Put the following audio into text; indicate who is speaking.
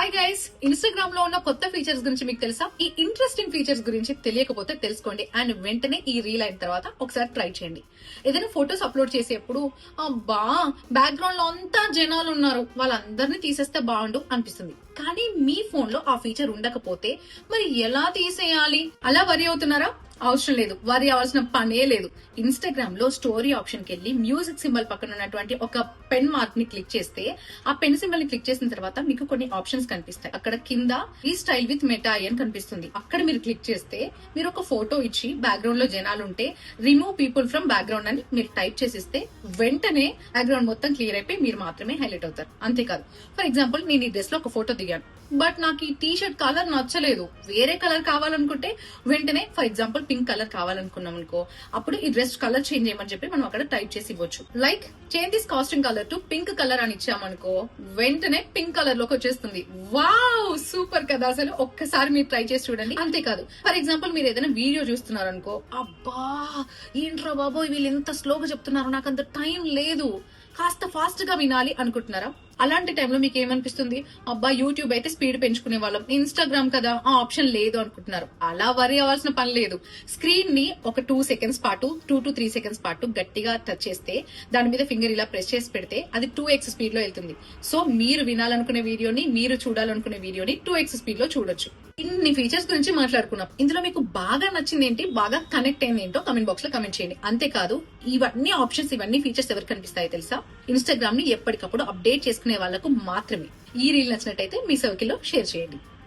Speaker 1: Hi guys, Instagram లో ఉన్న కొత్త ఫీచర్స్ గురించి మీకు తెలుసా? ఈ ఇంట్రెస్టింగ్ ఫీచర్స్ గురించి తెలియకపోతే తెలుసుకోండి అండ్ వెంటనే ఈ రీల్ అయిన తర్వాత ఒకసారి ట్రై చేయండి. ఏదైనా ఫొటోస్ అప్లోడ్ చేసేప్పుడు అబ్బా బ్యాక్గ్రౌండ్ లో అంతా జనాలు ఉన్నారు, వాళ్ళందరినీ తీసేస్తే బాగుండు అనిపిస్తుంది. కానీ మీ ఫోన్ లో ఆ ఫీచర్ ఉండకపోతే మరి ఎలా తీసేయాలి? అలా వరి అవుతున్నారా? అవసరం లేదు, వరి అవ్వాల్సిన పనే లేదు. ఇన్స్టాగ్రామ్ లో స్టోరీ ఆప్షన్ కి వెళ్లి మ్యూజిక్ సింబల్ పక్కన ఉన్నటువంటి ఒక పెన్ మార్క్ ని క్లిక్ చేస్తే ఆ పెన్ సింబల్ ని క్లిక్ చేసిన తర్వాత మీకు కొన్ని ఆప్షన్స్ కనిపిస్తాయి. అక్కడ కింద ఈ స్టైల్ విత్ మెటా అని కనిపిస్తుంది. అక్కడ మీరు క్లిక్ చేస్తే మీరు ఒక ఫోటో ఇచ్చి బ్యాక్గ్రౌండ్ లో జనాలు ఉంటే రిమూవ్ పీపుల్ ఫ్రమ్ బ్యాక్గ్రౌండ్ అని మీరు టైప్ చేసిస్తే వెంటనే బ్యాక్గ్రౌండ్ మొత్తం క్లియర్ అయిపోయి మీరు మాత్రమే హైలైట్ అవుతారు. అంతేకాదు, ఫర్ ఎగ్జాంపుల్ నేను ఈ డ్రెస్ లో ఒక ఫోటో దిగాను, బట్ నాకు ఈ టీ షర్ట్ కలర్ నచ్చలేదు, వేరే కలర్ కావాలనుకుంటే వెంటనే ఫర్ ఎగ్జాంపుల్ పింక్ కలర్ కావాలనుకున్నాం అనుకో, అప్పుడు ఈ డ్రెస్ కలర్ చేంజ్ చేయమని చెప్పి మనం అక్కడ టైప్ చేసి ఇవ్వచ్చు. Like change this costume colour to pink colour అని ఇచ్చామనుకో, వెంటనే పింక్ కలర్ లోకి వచ్చేస్తుంది. వావ్, సూపర్ కదా! అసలు ఒక్కసారి మీరు ట్రై చేసి చూడండి. అంతేకాదు, ఫర్ ఎగ్జాంపుల్ మీరు ఏదైనా వీడియో చూస్తున్నారు అనుకో, అబ్బా ఏంట్రా బాబోయ్ వీళ్ళు ఎంత స్లోగా చెప్తున్నారు, నాకు అంత టైం లేదు, కాస్త ఫాస్ట్ గా వినాలి అనుకుంటున్నారా? అలాంటి టైంలో మీకు ఏమనిపిస్తుంది? అబ్బా యూట్యూబ్ అయితే స్పీడ్ పెంచుకునే వాళ్ళం, ఇన్స్టాగ్రామ్ కదా ఆ ఆప్షన్ లేదు అనుకుంటున్నారు. అలా వరి అవ్వాల్సిన పని లేదు. స్క్రీన్ ని ఒక 2 seconds పాటు 2 to 3 seconds పాటు గట్టిగా టచ్ చేస్తే దాని మీద ఫింగర్ ఇలా ప్రెస్ చేసి పెడితే అది 2x స్పీడ్ లో వెళ్తుంది. సో మీరు వినాలనుకునే వీడియోని, మీరు చూడాలనుకునే వీడియోని 2x స్పీడ్ లో చూడొచ్చు. ఇన్ని ఫీచర్స్ గురించి మాట్లాడుకున్నాం. ఇందులో మీకు బాగా నచ్చింది ఏంటి, బాగా కనెక్ట్ అయింది ఏంటో కమెంట్ బాక్స్ లో కమెంట్ చేయండి. అంతేకాదు, ఇవన్నీ ఆప్షన్స్, ఇవన్నీ ఫీచర్స్ ఎవరికి కనిపిస్తాయో తెలుసా? ఇన్స్టాగ్రామ్ ని ఎప్పటికప్పుడు అప్డేట్ చేసుకునే వాళ్ళకు మాత్రమే. ఈ రీల్ నచ్చినట్టయితే మీ సర్కిల్ లో షేర్ చేయండి.